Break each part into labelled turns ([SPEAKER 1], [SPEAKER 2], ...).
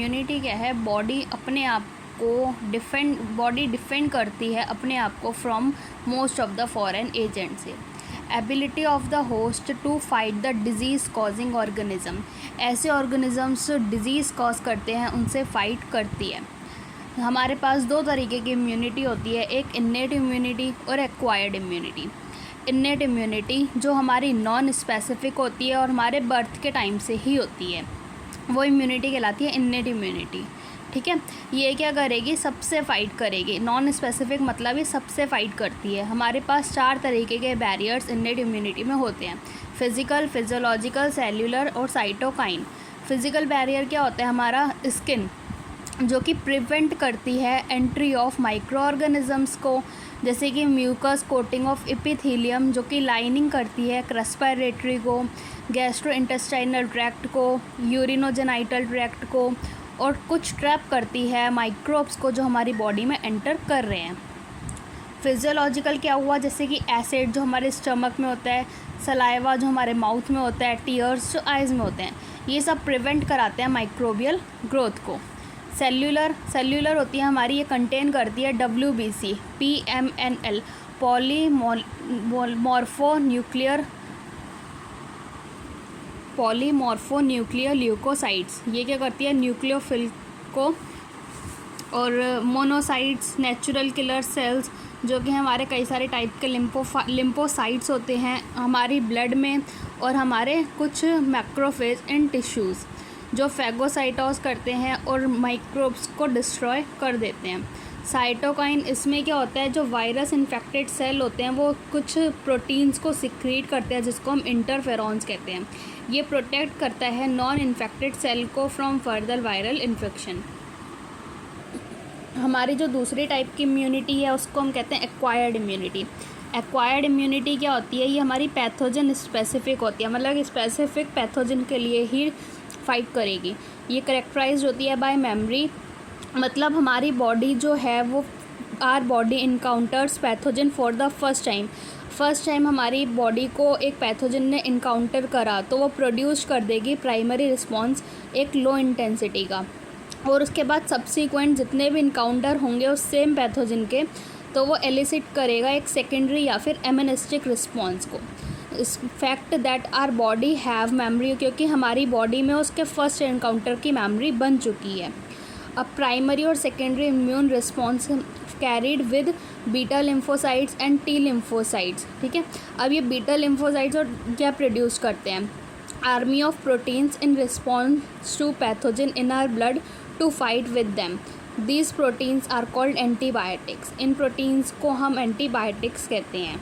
[SPEAKER 1] Immunity क्या है, body अपने आप को डिफेंड करती है अपने आप को from most of the foreign agent से। Ability of the host to fight the disease causing organism, ऐसे ऑर्गेनिजम्स डिजीज़ कॉज करते हैं उनसे फाइट करती है। हमारे पास दो तरीके की इम्यूनिटी होती है, एक इन्नेट इम्यूनिटी और एक्वायर्ड इम्यूनिटी। इन्नेट इम्यूनिटी जो हमारी नॉन स्पेसिफिक होती है और हमारे बर्थ के टाइम से ही होती है, वो इम्यूनिटी कहलाती है इन्नेट इम्यूनिटी। ठीक है, ये क्या करेगी, सबसे फाइट करेगी। नॉन स्पेसिफिक मतलब ये सबसे फाइट करती है। हमारे पास 4 तरीके के बैरियर्स इन्नेट इम्यूनिटी में होते हैं, फिज़िकल, फिजियोलॉजिकल, सेल्यूलर और साइटोकाइन। फिज़िकल बैरियर क्या होता है, हमारा स्किन जो कि प्रिवेंट करती है एंट्री ऑफ माइक्रो ऑर्गेनिजम्स को, जैसे कि म्यूकस कोटिंग ऑफ एपिथेलियम जो कि लाइनिंग करती है रेस्पिरेटरी को, गैस्ट्रोइंटेस्टाइनल ट्रैक्ट को, यूरिनोजेनाइटल ट्रैक्ट को, और कुछ ट्रैप करती है माइक्रोब्स को जो हमारी बॉडी में एंटर कर रहे हैं। फिजियोलॉजिकल क्या हुआ, जैसे कि एसिड जो हमारे स्टमक में होता है, सलाइवा जो हमारे माउथ में होता है, टीयर्स जो आइज़ में होते हैं, ये सब प्रिवेंट कराते हैं माइक्रोबियल ग्रोथ को। सेल्यूलर होती है हमारी, ये कंटेन करती है WBC, PMNL, पॉलीमॉर्फोन्यूक्लियर ल्यूकोसाइड्स। ये क्या करती है, न्यूक्लियोफिल को, और मोनोसाइट्स नेचुरल किलर सेल्स जो कि हमारे कई सारे टाइप के लिम्फोसाइट्स होते हैं हमारी ब्लड में, और हमारे कुछ मैक्रोफेज इन टिश्यूज़ जो फैगोसाइटोस करते हैं और माइक्रोब्स को डिस्ट्रॉय कर देते हैं। साइटोकाइन, इसमें क्या होता है, जो वायरस इन्फेक्टेड सेल होते हैं वो कुछ प्रोटीन्स को सिक्रीट करते हैं जिसको हम इंटरफेरॉन्स कहते हैं। ये प्रोटेक्ट करता है नॉन इन्फेक्टेड सेल को फ्रॉम फर्दर वायरल इन्फेक्शन। हमारी जो दूसरी टाइप की इम्यूनिटी है उसको हम कहते हैं एक्वायर्ड इम्यूनिटी। एक्वायर्ड इम्यूनिटी क्या होती है, ये हमारी पैथोजन स्पेसिफिक होती है, मतलब स्पेसिफिक पैथोजन के लिए ही फाइट करेगी। ये करेक्टराइज होती है बाय मेमोरी, मतलब हमारी बॉडी जो है वो our body encounters pathogen for the first time हमारी बॉडी को एक पैथोजन ने इनकाउंटर करा तो वो प्रोड्यूस कर देगी प्राइमरी रिस्पॉन्स एक लो इंटेंसिटी का, और उसके बाद सब्सीक्वेंट जितने भी इनकाउंटर होंगे उस सेम पैथोजन के तो वो एलिसिट करेगा एक सेकेंडरी या फिर एमनेस्टिक रिस्पॉन्स को। इस fact that our body have memory, क्योंकि हमारी बॉडी में उसके फर्स्ट एनकाउंटर की मेमोरी बन चुकी है। अब प्राइमरी और secondary immune response carried with beta lymphocytes and T lymphocytes. ठीक है, अब ये बीटा लिम्फोसाइट्स और क्या प्रोड्यूस करते हैं, army of proteins in response to pathogen in our blood to fight with them. These proteins are called antibiotics. इन proteins को हम एंटीबायोटिक्स कहते हैं।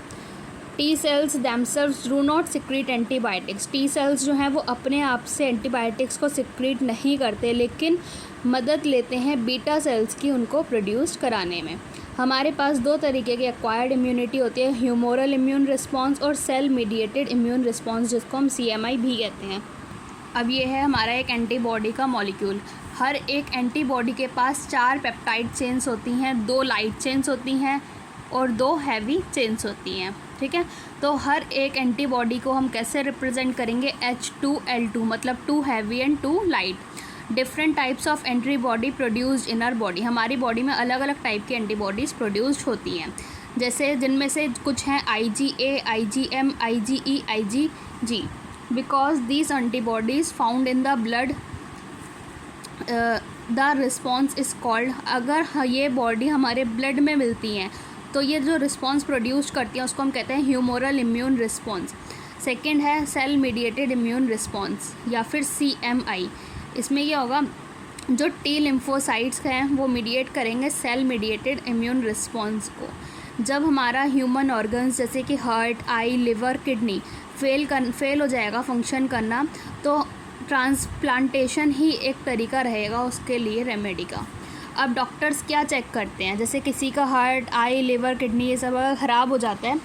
[SPEAKER 1] T cells themselves do not secrete antibiotics. T cells जो हैं वो अपने आप से एंटीबायोटिक्स को सिक्रीट नहीं करते, लेकिन मदद लेते हैं बीटा सेल्स की उनको प्रोड्यूस कराने में। हमारे पास 2 तरीके की एक्वायर्ड इम्यूनिटी होती है, ह्यूमोरल इम्यून रिस्पॉन्स और सेल मीडिएटेड इम्यून रिस्पॉन्स जिसको हम CMI भी कहते हैं। अब ये है हमारा एक एंटीबॉडी का मॉलिक्यूल। हर एक एंटीबॉडी के पास 4 पेप्टाइड चेन्स होती हैं, 2 लाइट चेन्स होती हैं और 2 हैवी चेन्स होती हैं। ठीक है, तो हर एक एंटीबॉडी को हम कैसे रिप्रेजेंट करेंगे, H2L2, मतलब 2 heavy and 2 light. Different types of antibody produced in our body. हमारी बॉडी में अलग अलग टाइप की एंटीबॉडीज़ प्रोड्यूस्ड होती हैं, जैसे जिनमें से कुछ हैं IgA, IgM, IgE, IgG। Because these antibodies found in the blood the response is called, अगर ये बॉडी हमारे ब्लड में मिलती हैं तो ये जो रिस्पॉन्स प्रोड्यूस करती हैं उसको हम कहते हैं ह्यूमोरल इम्यून रिस्पॉन्स। सेकेंड है सेल मीडिएटेड इम्यून रिस्पॉन्स या फिर CMI। इसमें ये होगा जो टी लिम्फोसाइट्स हैं वो मीडिएट करेंगे सेल मीडिएटेड इम्यून रिस्पॉन्स को। जब हमारा ह्यूमन ऑर्गन्स जैसे कि हार्ट, आई, लिवर, किडनी फेल हो जाएगा फंक्शन करना, तो ट्रांसप्लांटेशन ही एक तरीका रहेगा उसके लिए रेमेडी का। अब डॉक्टर्स क्या चेक करते हैं, जैसे किसी का हार्ट, आई, लिवर, किडनी ये सब ख़राब हो जाता है।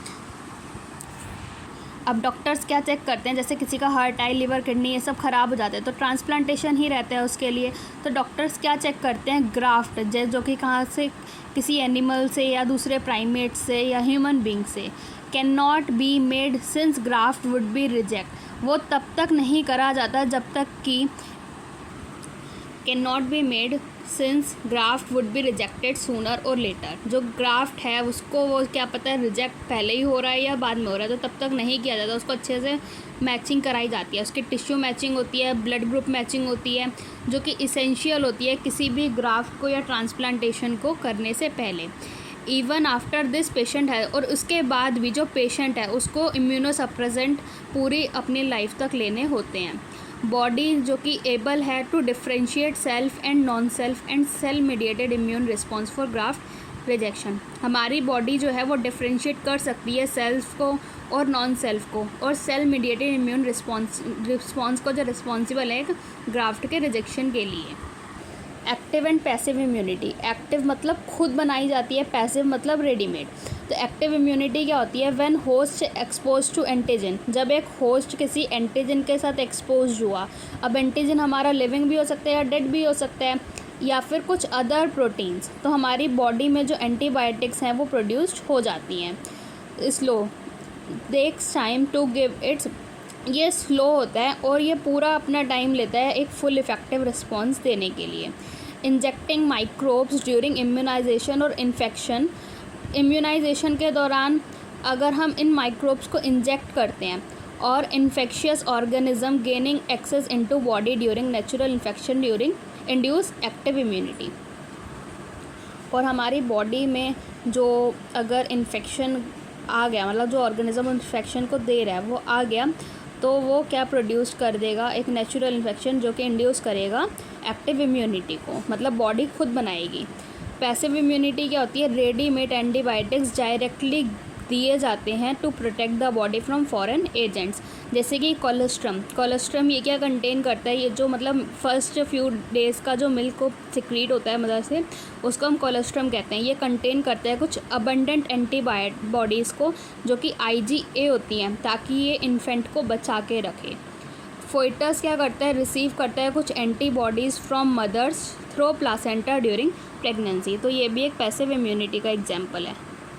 [SPEAKER 1] अब डॉक्टर्स क्या चेक करते हैं, जैसे किसी का हार्ट, आई, लिवर, किडनी ये सब ख़राब हो जाते हैं तो ट्रांसप्लांटेशन ही रहता है उसके लिए। तो डॉक्टर्स क्या चेक करते हैं, ग्राफ्ट, जो कि कहाँ से, किसी एनिमल से या दूसरे प्राइमेट से या ह्यूमन बींग से। Can not be made since graft would be reject. वो तब तक नहीं करा जाता जब तक कि can not be made since graft would be rejected sooner और लेटर। जो ग्राफ्ट है उसको वो क्या पता है रिजेक्ट पहले ही हो रहा है या बाद में हो रहा है, तो तब तक नहीं किया जाता, उसको अच्छे से मैचिंग कराई जाती है, उसकी टिश्यू मैचिंग होती है, ब्लड ग्रुप मैचिंग होती है, जो कि इसेंशियल होती है किसी भी ग्राफ्ट को या ट्रांसप्लांटेशन को करने से पहले। इवन आफ्टर दिस पेशेंट है, और उसके बाद भी जो पेशेंट है उसको इम्यूनोसप्रेसेंट पूरी अपनी लाइफ तक लेने होते हैं। बॉडी जो कि एबल है to differentiate self and non self and cell mediated immune response for graft rejection. हमारी बॉडी जो है वो डिफ्रेंशिएट कर सकती है सेल्फ को और नॉन सेल्फ को, और सेल मीडिएटेड इम्यून रिस्पॉन्स को जो रिस्पॉन्सिबल है ग्राफ्ट के रिजेक्शन के लिए। Active and passive immunity. Active मतलब खुद बनाई जाती है, पैसिव मतलब रेडीमेड। तो एक्टिव इम्यूनिटी क्या होती है? When host expose to antigen, जब एक होस्ट किसी एंटीजन के साथ एक्सपोज हुआ। अब एंटीजन हमारा लिविंग भी हो सकता है या डेड भी हो सकता है, या फिर कुछ अदर प्रोटीन्स, तो हमारी बॉडी में जो एंटीबायोटिक्स हैं वो प्रोड्यूस्ड हो जाती हैं। Slow takes time to give its, ये स्लो होता है और ये पूरा अपना टाइम लेता है एक फुल इफेक्टिव रिस्पॉन्स देने के लिए। इंजेक्टिंग माइक्रोब्स ड्यूरिंग इम्यूनाइजेशन और इन्फेक्शन। इम्यूनाइजेशन के दौरान अगर हम इन माइक्रोब्स को इंजेक्ट करते हैं, और infectious organism gaining access into body during natural infection during induce active immunity. और हमारी बॉडी में जो अगर इन्फेक्शन आ गया, मतलब जो ऑर्गेनिज्म इन्फेक्शन को दे रहा है वो आ गया, तो वो क्या प्रोड्यूस कर देगा? एक नेचुरल इन्फेक्शन जो कि इंड्यूस करेगा एक्टिव इम्यूनिटी को, मतलब बॉडी खुद बनाएगी। पैसिव इम्यूनिटी क्या होती है? रेडीमेड एंटीबायोटिक्स डायरेक्टली दिए जाते हैं to protect the body from foreign agents, जैसे कि कोलेस्ट्रम ये क्या कंटेन करता है? ये जो मतलब फर्स्ट फ्यू डेज़ का जो मिल्क को सिक्रीट होता है मदर से, उसको हम कोलेस्ट्रम कहते हैं। ये कंटेन करता है कुछ अबंडेंट एंटीबॉडीज़ को, जो कि IgA होती हैं, ताकि ये इन्फेंट को बचा के रखे। फोइटस क्या करता है? रिसीव करता है कुछ antibodies from mothers through placenta during pregnancy. तो ये भी एक पैसिव इम्यूनिटी का एग्जाम्पल है।